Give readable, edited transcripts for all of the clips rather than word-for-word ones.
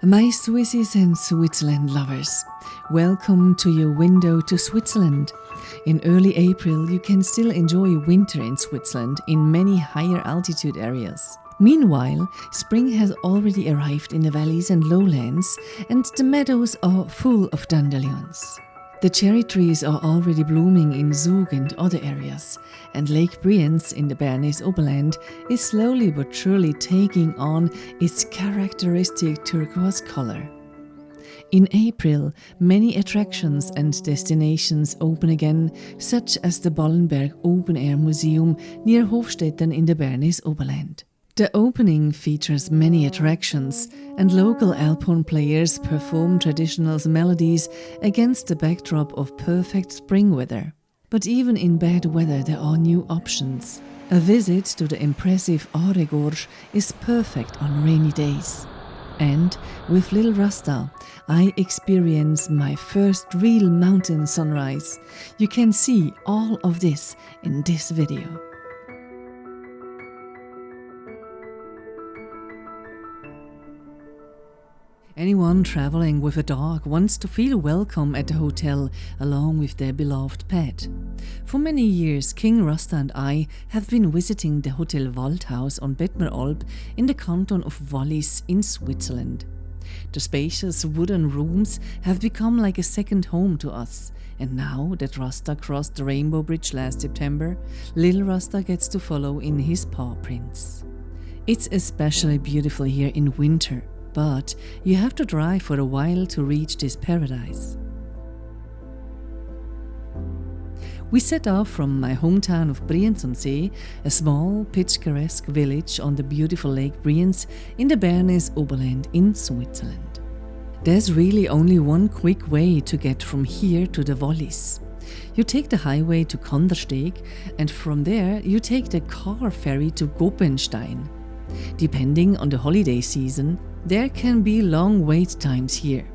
My Swissies and Switzerland lovers, welcome to your window to Switzerland. In early April, you can still enjoy winter in Switzerland in many higher altitude areas. Meanwhile, spring has already arrived in the valleys and lowlands, and the meadows are full of dandelions. The cherry trees are already blooming in Zug and other areas, and Lake Brienz in the Bernese Oberland is slowly but surely taking on its characteristic turquoise color. In April, many attractions and destinations open again, such as the Ballenberg Open Air Museum near Hofstetten in the Bernese Oberland. The opening features many attractions, and local alphorn players perform traditional melodies against the backdrop of perfect spring weather. But even in bad weather there are new options. A visit to the impressive Aare Gorge is perfect on rainy days. And with Little Rasta, I experience my first real mountain sunrise. You can see all of this in this video. Anyone traveling with a dog wants to feel welcome at the hotel along with their beloved pet. For many years, King Rasta and I have been visiting the Hotel Waldhaus on Bettmeralp in the canton of Wallis in Switzerland. The spacious wooden rooms have become like a second home to us, and now that Rasta crossed the Rainbow Bridge last September, little Rasta gets to follow in his paw prints. It's especially beautiful here in winter, but you have to drive for a while to reach this paradise. We set off from my hometown of Brienzersee, a small, picturesque village on the beautiful Lake Brienz in the Bernese Oberland in Switzerland. There's really only one quick way to get from here to the Wallis. You take the highway to Kandersteg, and from there you take the car ferry to Goppenstein. Depending on the holiday season, there can be long wait times here.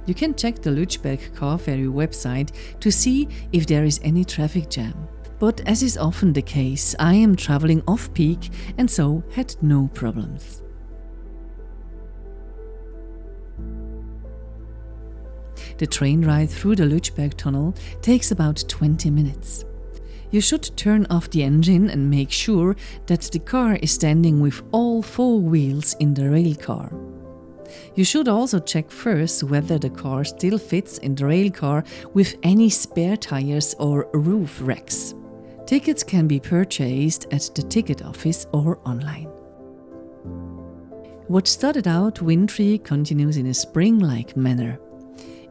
You can check the Lötschberg car ferry website to see if there is any traffic jam. But as is often the case, I am traveling off-peak and so had no problems. The train ride through the Lötschberg tunnel takes about 20 minutes. You should turn off the engine and make sure that the car is standing with all four wheels in the rail car. You should also check first whether the car still fits in the rail car with any spare tires or roof racks. Tickets can be purchased at the ticket office or online. What started out wintry continues in a spring-like manner.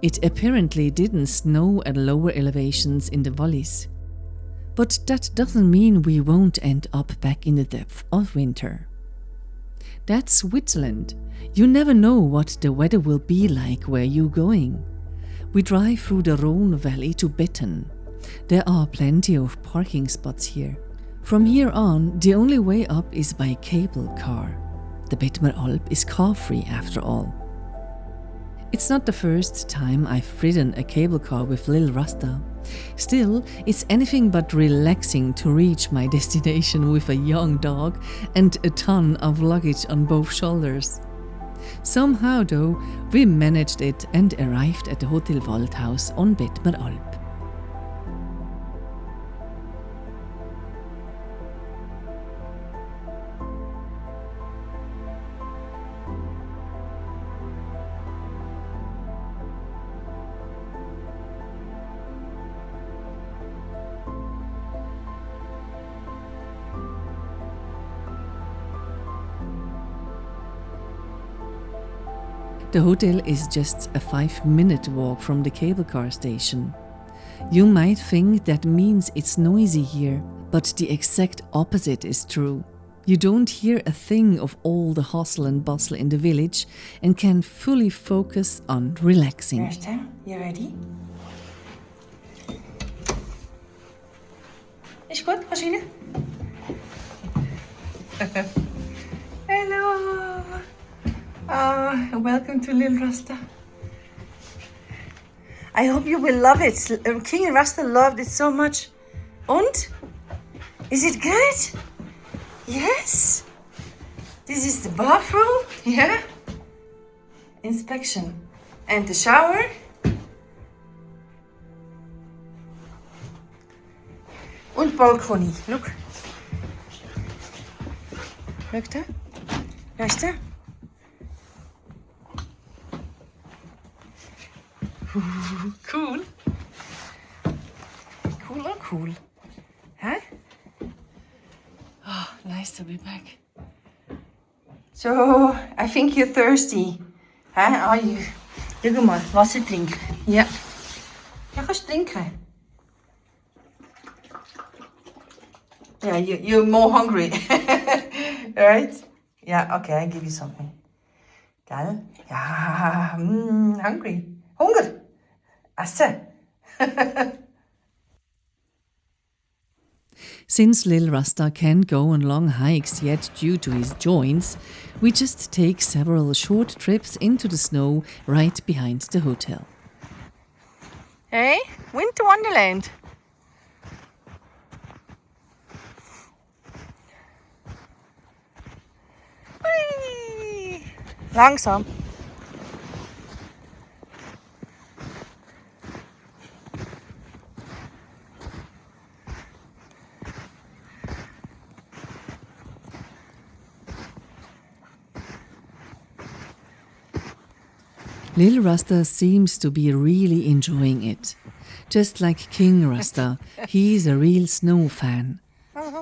It apparently didn't snow at lower elevations in the valleys. But that doesn't mean we won't end up back in the depth of winter. That's Switzerland. You never know what the weather will be like where you're going. We drive through the Rhone Valley to Betten. There are plenty of parking spots here. From here on, the only way up is by cable car. The Bettmeralp is car-free after all. It's not the first time I've ridden a cable car with Lil Rasta. Still, it's anything but relaxing to reach my destination with a young dog and a ton of luggage on both shoulders. Somehow though, we managed it and arrived at the Hotel Waldhaus on Bettmeralp. The hotel is just a 5-minute walk from the cable car station. You might think that means it's noisy here, but the exact opposite is true. You don't hear a thing of all the hustle and bustle in the village and can fully focus on relaxing. Bertha, you ready? Is goed, Rosine? Hello! Welcome to Little Rasta. I hope you will love it. King Rasta loved it so much. Und? Is it good? Yes? This is the bathroom, yeah? inspection. And the shower. Und balcony. Look. Look there. Right there. Ooh, cool. Cool or cool? Huh? Oh, nice to be back. So, I think you're thirsty. Huh? Are you? Look mal, Wasser trinken. Ja. Ja, kannst trinken. Yeah, you're more hungry. Right? Yeah, okay, I'll give you something. Gell? Ja, hungry. Hunger. Essen. Since Lil Rasta can't go on long hikes yet due to his joints, we just take several short trips into the snow right behind the hotel. Hey, Winter Wonderland. Whee! Langsam. Lil Rasta seems to be really enjoying it. Just like King Rasta, he's a real snow fan.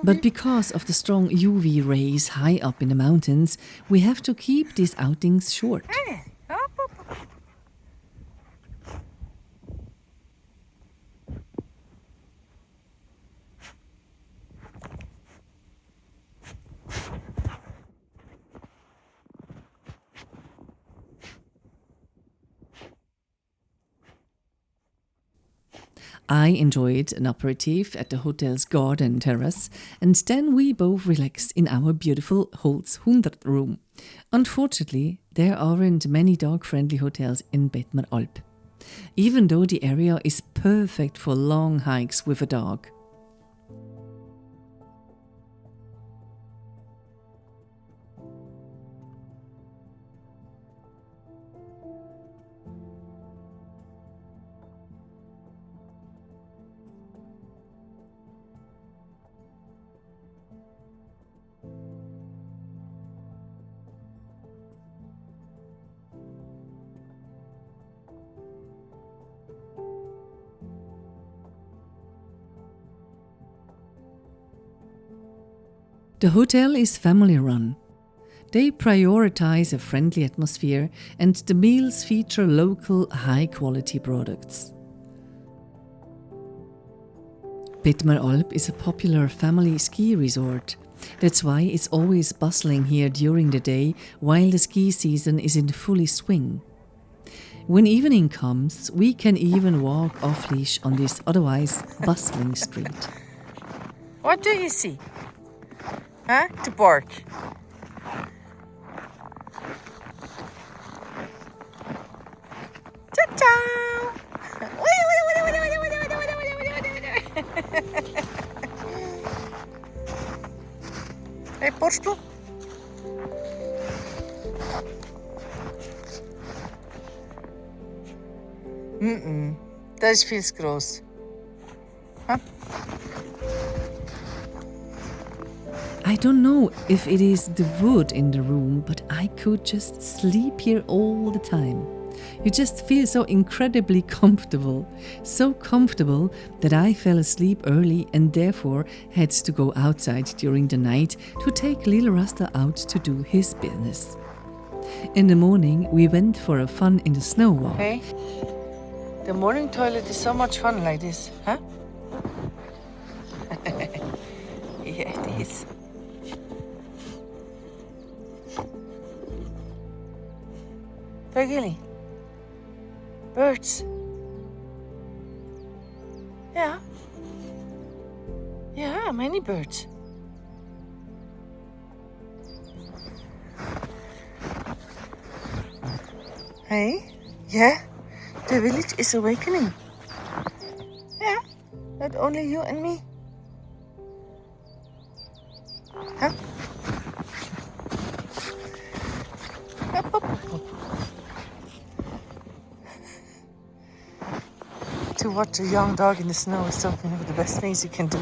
But because of the strong UV rays high up in the mountains, we have to keep these outings short. I enjoyed an aperitif at the hotel's garden terrace, and then we both relaxed in our beautiful Holz 100 room. Unfortunately, there aren't many dog-friendly hotels in Bettmeralp, even though the area is perfect for long hikes with a dog. The hotel is family-run. They prioritize a friendly atmosphere, and the meals feature local, high-quality products. Bettmeralp is a popular family ski resort. That's why it's always bustling here during the day, while the ski season is in full swing. When evening comes, we can even walk off-leash on this otherwise bustling street. What do you see? Huh? To bark. Ta-ta! Hey, borstel. Dat is veel te groot. Huh? I don't know if it is the wood in the room, but I could just sleep here all the time. You just feel so incredibly comfortable. So comfortable that I fell asleep early and therefore had to go outside during the night to take Lil Rasta out to do his business. In the morning, we went for a fun in the snow walk. Hey, the morning toilet is so much fun like this, huh? Yeah, it is. Vergilly. Birds. Yeah. Yeah, many birds. Hey, yeah, the village is awakening. Yeah, not only you and me. Huh? Up, up, up. to watch a young dog in the snow is something of the best things you can do.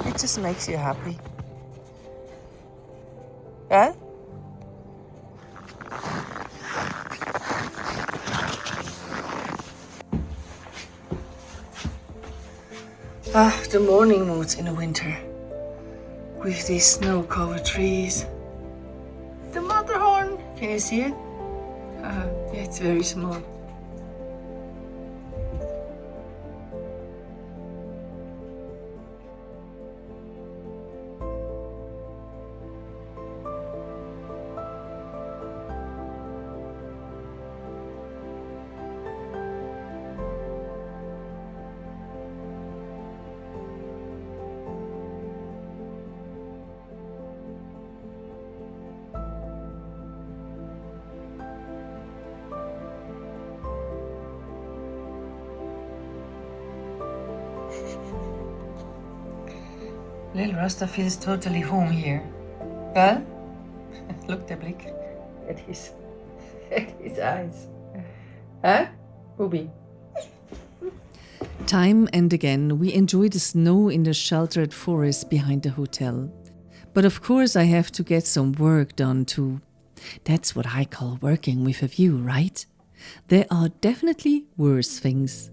It just makes you happy. Well? The morning moods in the winter. With these snow-covered trees. The Matterhorn, can you see it? It's very small. Little Rasta feels totally home here. Well, look the blick at his eyes. Huh, Booby? Time and again, we enjoy the snow in the sheltered forest behind the hotel. But of course, I have to get some work done too. That's what I call working with a view, right? There are definitely worse things.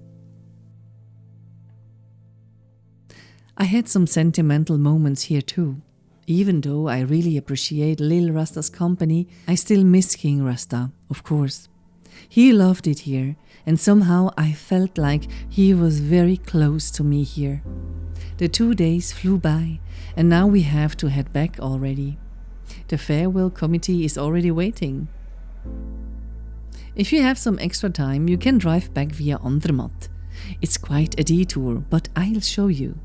I had some sentimental moments here too. Even though I really appreciate Lil Rasta's company, I still miss King Rasta, of course. He loved it here, and somehow I felt like he was very close to me here. The 2 days flew by, and now we have to head back already. The farewell committee is already waiting. If you have some extra time, you can drive back via Andermatt. It's quite a detour, but I'll show you.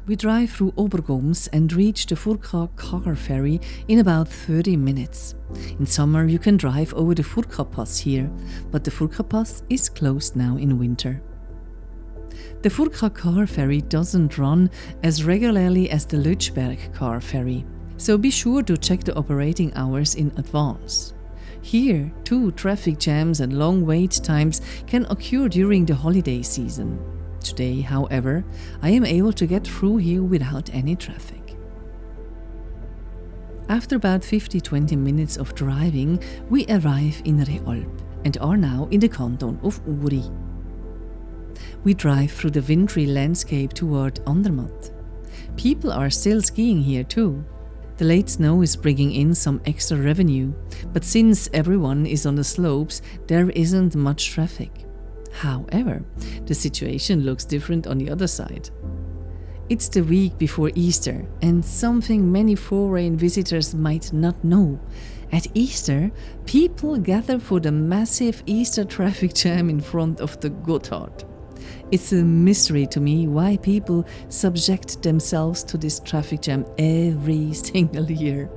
We drive through Obergoms and reach the Furka car ferry in about 30 minutes. In summer you can drive over the Furka Pass here, but the Furka Pass is closed now in winter. The Furka car ferry doesn't run as regularly as the Lötschberg car ferry, so be sure to check the operating hours in advance. Here, too, traffic jams and long wait times can occur during the holiday season. Today, however, I am able to get through here without any traffic. After about 50-20 minutes of driving, we arrive in Realp and are now in the canton of Uri. We drive through the wintry landscape toward Andermatt. People are still skiing here too. The late snow is bringing in some extra revenue, but since everyone is on the slopes, there isn't much traffic. However, the situation looks different on the other side. It's the week before Easter, and something many foreign visitors might not know. At Easter, people gather for the massive Easter traffic jam in front of the Gotthard. It's a mystery to me why people subject themselves to this traffic jam every single year.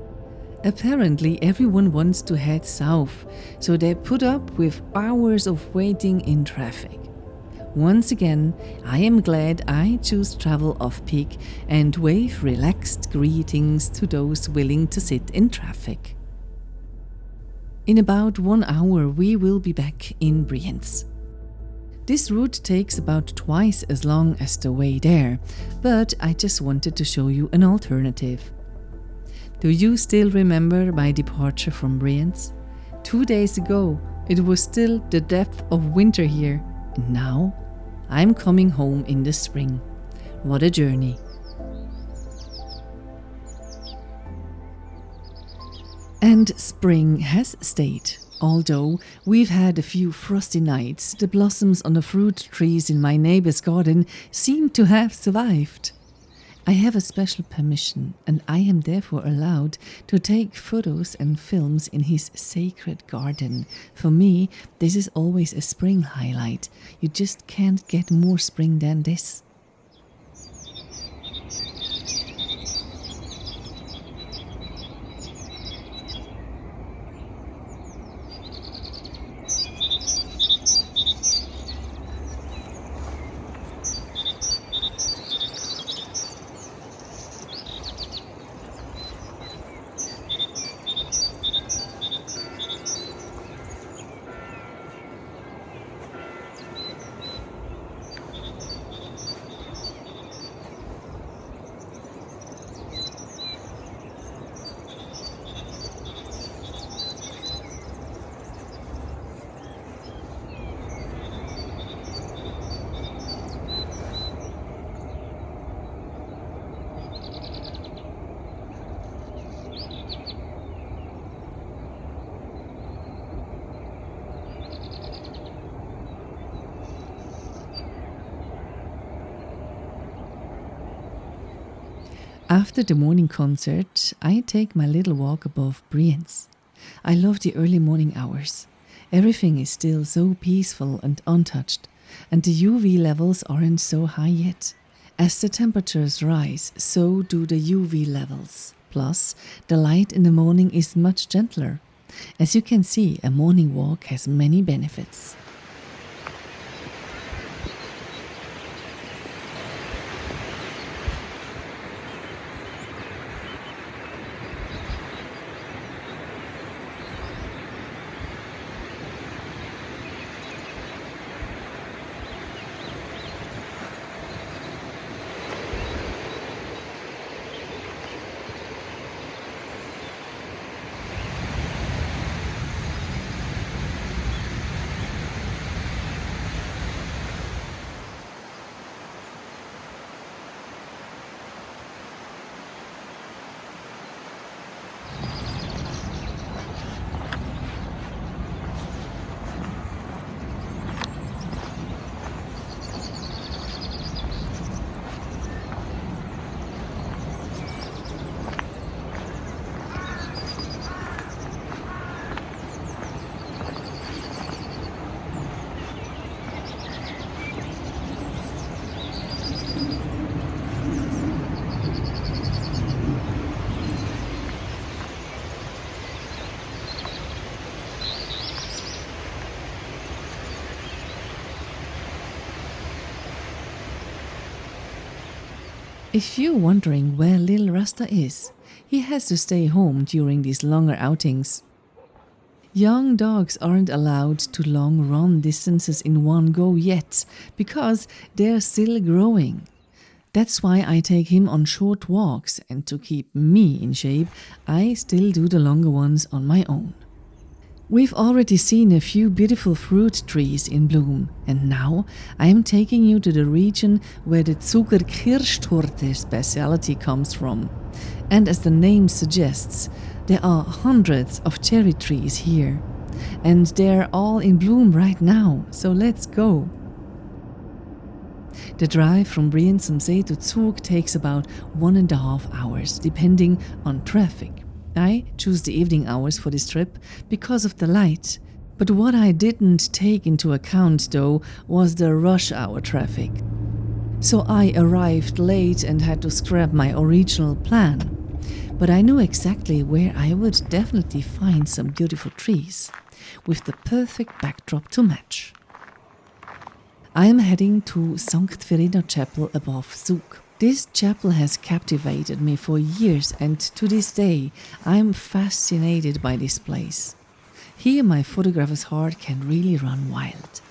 Apparently, everyone wants to head south, so they put up with hours of waiting in traffic. Once again, I am glad I choose travel off-peak and wave relaxed greetings to those willing to sit in traffic. In about 1 hour, we will be back in Brienz. This route takes about twice as long as the way there, but I just wanted to show you an alternative. Do you still remember my departure from Brienz? 2 days ago, it was still the depth of winter here, and now I'm coming home in the spring. What a journey! And spring has stayed. Although we've had a few frosty nights, the blossoms on the fruit trees in my neighbor's garden seem to have survived. I have a special permission, and I am therefore allowed to take photos and films in his sacred garden. For me, this is always a spring highlight. You just can't get more spring than this. After the morning concert, I take my little walk above Brienz. I love the early morning hours. Everything is still so peaceful and untouched, and the UV levels aren't so high yet. As the temperatures rise, so do the UV levels. Plus, the light in the morning is much gentler. As you can see, a morning walk has many benefits. If you're wondering where little Rasta is, he has to stay home during these longer outings. Young dogs aren't allowed to long run distances in one go yet, because they're still growing. That's why I take him on short walks, and to keep me in shape, I still do the longer ones on my own. We've already seen a few beautiful fruit trees in bloom, and now I am taking you to the region where the Zuckerkirschtorte speciality comes from. And as the name suggests, there are hundreds of cherry trees here, and they're all in bloom right now, so let's go. The drive from Brienzersee to Zug takes about 1.5 hours, depending on traffic. I choose the evening hours for this trip because of the light. But what I didn't take into account, though, was the rush hour traffic. So I arrived late and had to scrap my original plan. But I knew exactly where I would definitely find some beautiful trees, with the perfect backdrop to match. I am heading to St. Verena Chapel above Zug. This chapel has captivated me for years, and to this day I am fascinated by this place. Here my photographer's heart can really run wild.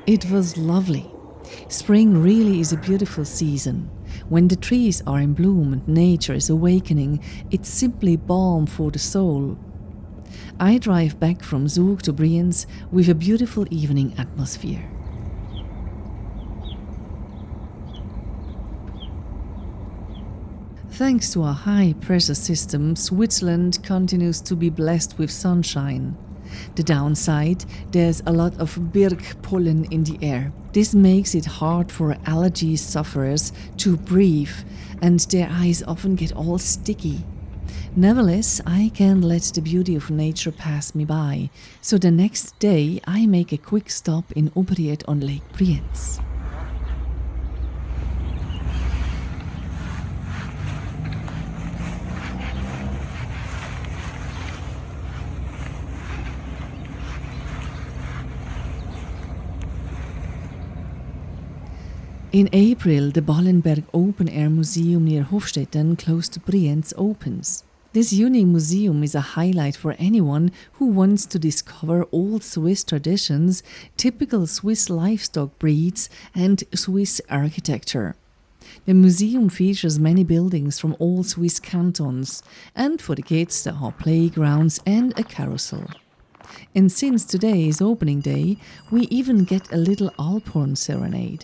It was lovely. Spring really is a beautiful season. When the trees are in bloom and nature is awakening, it's simply balm for the soul. I drive back from Zug to Brienz with a beautiful evening atmosphere. Thanks to a high-pressure system, Switzerland continues to be blessed with sunshine. The downside, there's a lot of birk pollen in the air. This makes it hard for allergy sufferers to breathe, and their eyes often get all sticky. Nevertheless, I can't let the beauty of nature pass me by, so the next day I make a quick stop in Oberried on Lake Brienz. In April, the Ballenberg Open Air Museum near Hofstetten, close to Brienz, opens. This unique museum is a highlight for anyone who wants to discover old Swiss traditions, typical Swiss livestock breeds, and Swiss architecture. The museum features many buildings from all Swiss cantons, and for the kids there are playgrounds and a carousel. And since today is opening day, we even get a little Alphorn serenade.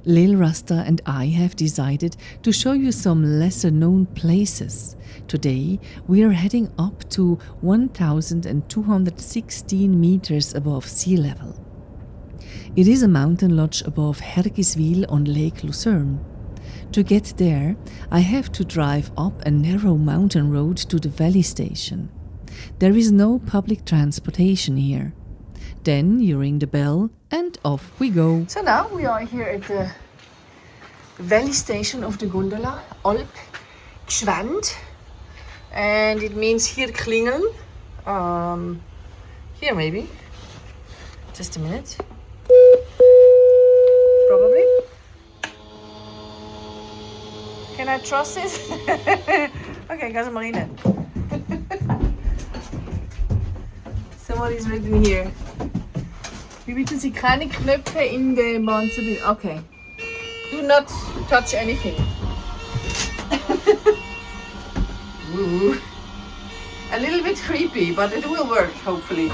Lil Rasta and I have decided to show you some lesser known places. Today we are heading up to 1,216 meters above sea level. It is a mountain lodge above Hergiswil on Lake Lucerne. To get there, I have to drive up a narrow mountain road to the valley station. There is no public transportation here. Then you ring the bell and off we go. So now we are here at the valley station of the gondola, Alpgschwänd, and it means hier klingeln. Here maybe. Just a minute. Probably. Can I trust it? Okay, ga ze maar in. Somebody's written here. Wie bieten Sie keine Knöpfe in den Bahn zu binden? Okay. Do not touch anything. Ooh. A little bit creepy, but it will work, hopefully.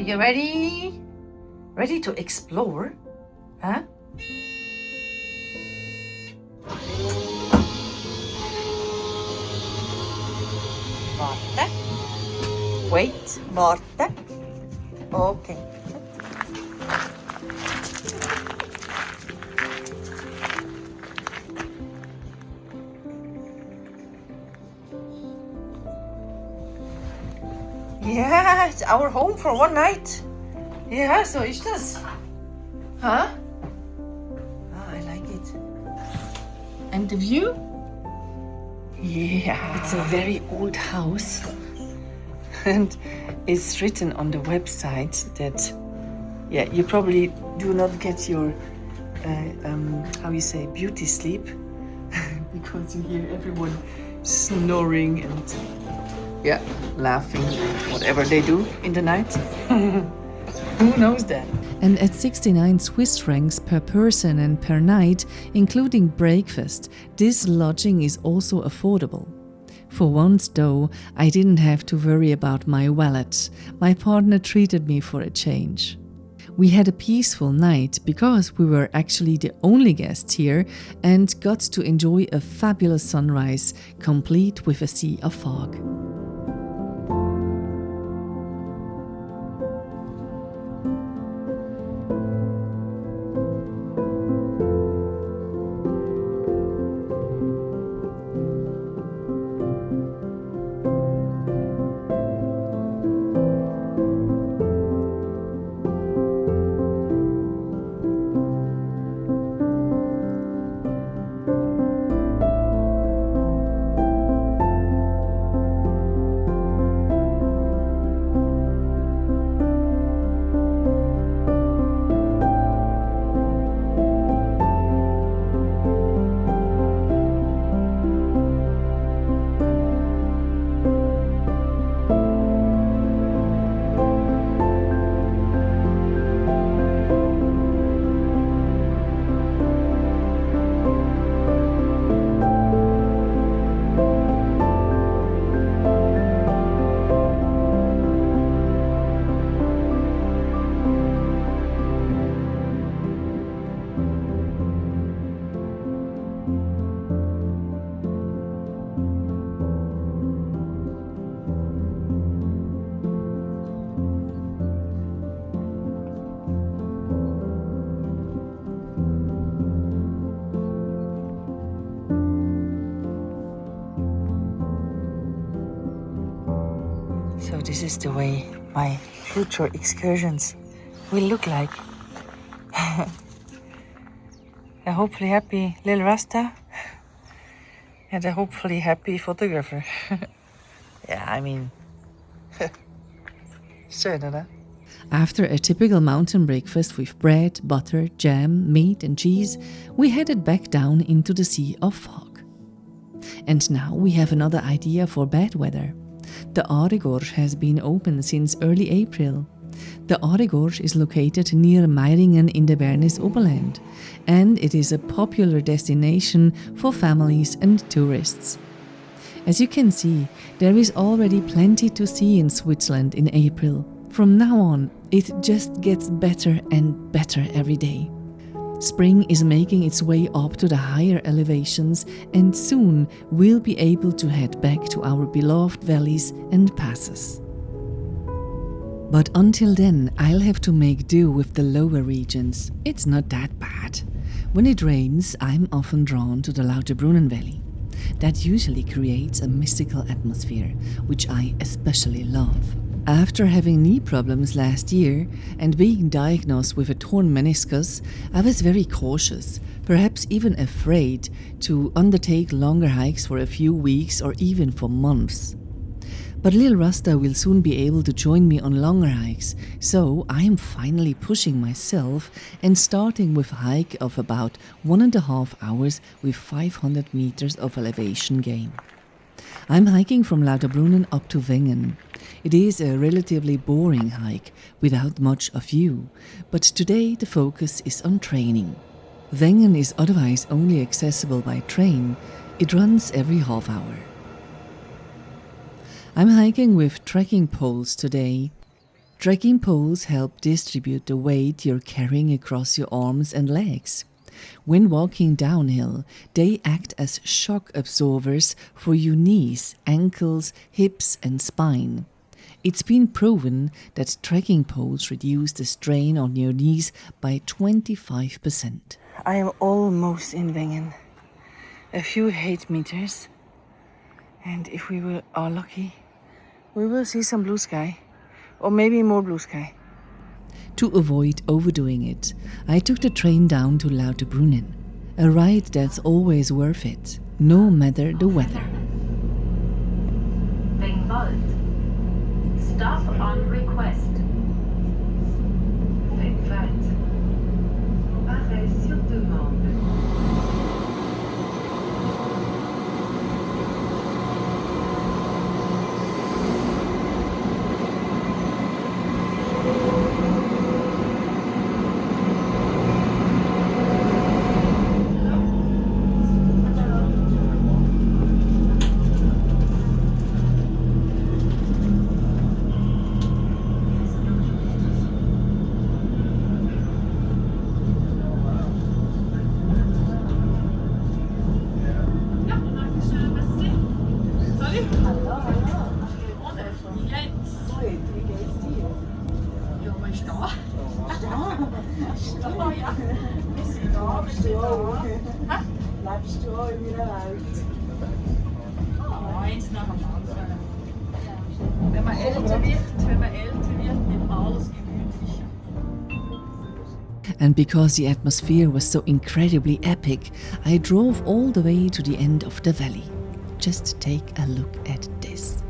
you ready? Ready to explore? Huh? Warte. Wait, warte. Okay. Yeah, it's our home for one night. Yeah, so is das. Huh? Oh, I like it. And the view? Yeah, it's a very old house. And it's written on the website that, yeah, you probably do not get your, how you say, beauty sleep. Because you hear everyone snoring and, yeah, laughing, whatever they do in the night. Who knows that? And at 69 Swiss francs per person and per night, including breakfast, this lodging is also affordable. For once, though, I didn't have to worry about my wallet. My partner treated me for a change. We had a peaceful night because we were actually the only guests here and got to enjoy a fabulous sunrise, complete with a sea of fog. So this is the way my future excursions will look like. A hopefully happy little Rasta and a hopefully happy photographer. Yeah, I mean, schön, oder? After a typical mountain breakfast with bread, butter, jam, meat and cheese, we headed back down into the sea of fog. And now we have another idea for bad weather. The Aare Gorge has been open since early April. The Aare Gorge is located near Meiringen in the Bernese Oberland, and it is a popular destination for families and tourists. As you can see, there is already plenty to see in Switzerland in April. From now on, it just gets better and better every day. Spring is making its way up to the higher elevations, and soon we'll be able to head back to our beloved valleys and passes. But until then, I'll have to make do with the lower regions. It's not that bad. When it rains, I'm often drawn to the Lauterbrunnen valley. That usually creates a mystical atmosphere, which I especially love. After having knee problems last year and being diagnosed with a torn meniscus, I was very cautious, perhaps even afraid to undertake longer hikes for a few weeks or even for months. But Lil Rasta will soon be able to join me on longer hikes, so I am finally pushing myself and starting with a hike of about 1.5 hours with 500 meters of elevation gain. I'm hiking from Lauterbrunnen up to Wengen. It is a relatively boring hike without much of view, but today the focus is on training. Wengen is otherwise only accessible by train. It runs every half hour. I'm hiking with trekking poles today. Trekking poles help distribute the weight you're carrying across your arms and legs. When walking downhill, they act as shock absorbers for your knees, ankles, hips and spine. It's been proven that trekking poles reduce the strain on your knees by 25%. I am almost in Wengen. A few 8 meters. And if we are lucky, we will see some blue sky. Or maybe more blue sky. To avoid overdoing it, I took the train down to Lauterbrunnen. A ride that's always worth it, no matter the weather. Wengen. Stop on request. Wengen. Arrêt sur demande. Bleibst du auch in meiner Welt? Eins nach dem anderen. Wenn man älter wird, nimmt man alles gemütlich. And because the atmosphere was so incredibly epic, I drove all the way to the end of the valley. Just take a look at this.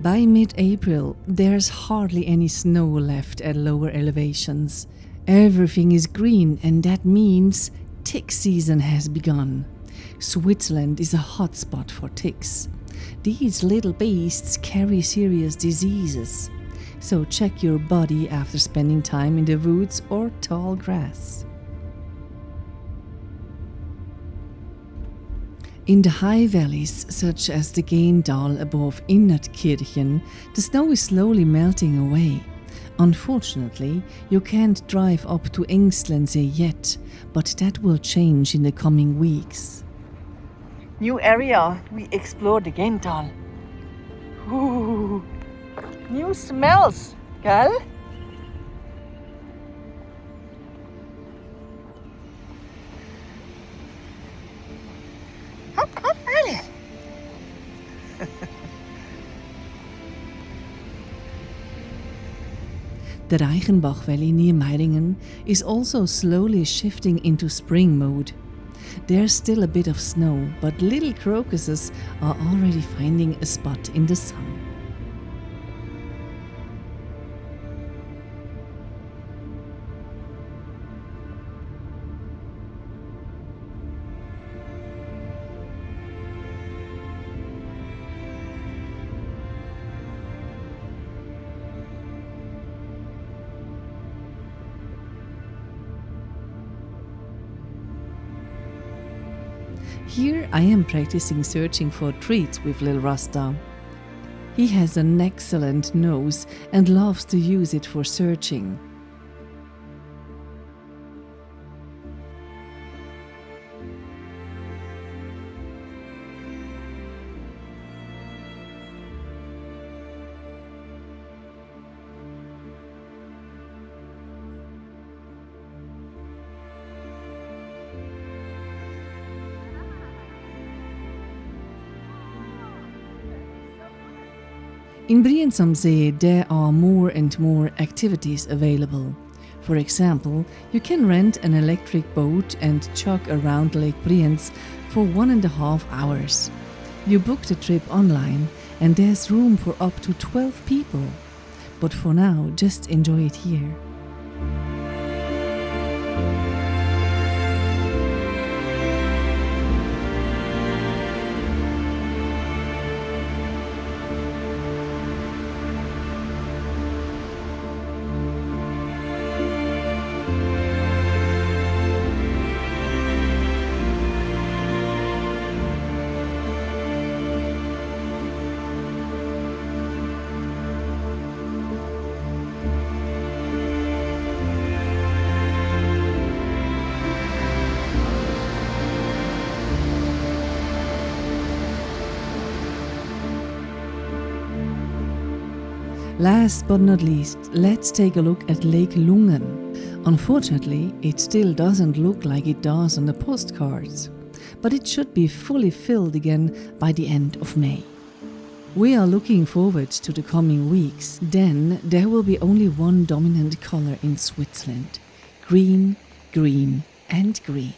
By mid-April, there's hardly any snow left at lower elevations. Everything is green, and that means tick season has begun. Switzerland is a hotspot for ticks. These little beasts carry serious diseases, so check your body after spending time in the woods or tall grass. In the high valleys, such as the Gental above Innertkirchen, the snow is slowly melting away. Unfortunately, you can't drive up to Engstlensee yet, but that will change in the coming weeks. New area, we explored the Gental. Ooh, new smells, gell? Hopp, hopp, alle. The Reichenbach Valley near Meiringen is also slowly shifting into spring mode. There's still a bit of snow, but little crocuses are already finding a spot in the sun. Here I am practicing searching for treats with Lil Rasta. He has an excellent nose and loves to use it for searching. In Brienzersee there are more and more activities available. For example, you can rent an electric boat and chug around Lake Brienz for 1.5 hours. You book the trip online and there's room for up to 12 people. But for now, just enjoy it here. Last but not least, let's take a look at Lake Lungen. Unfortunately, it still doesn't look like it does on the postcards, but it should be fully filled again by the end of May. We are looking forward to the coming weeks. Then there will be only one dominant color in Switzerland: green, green and green.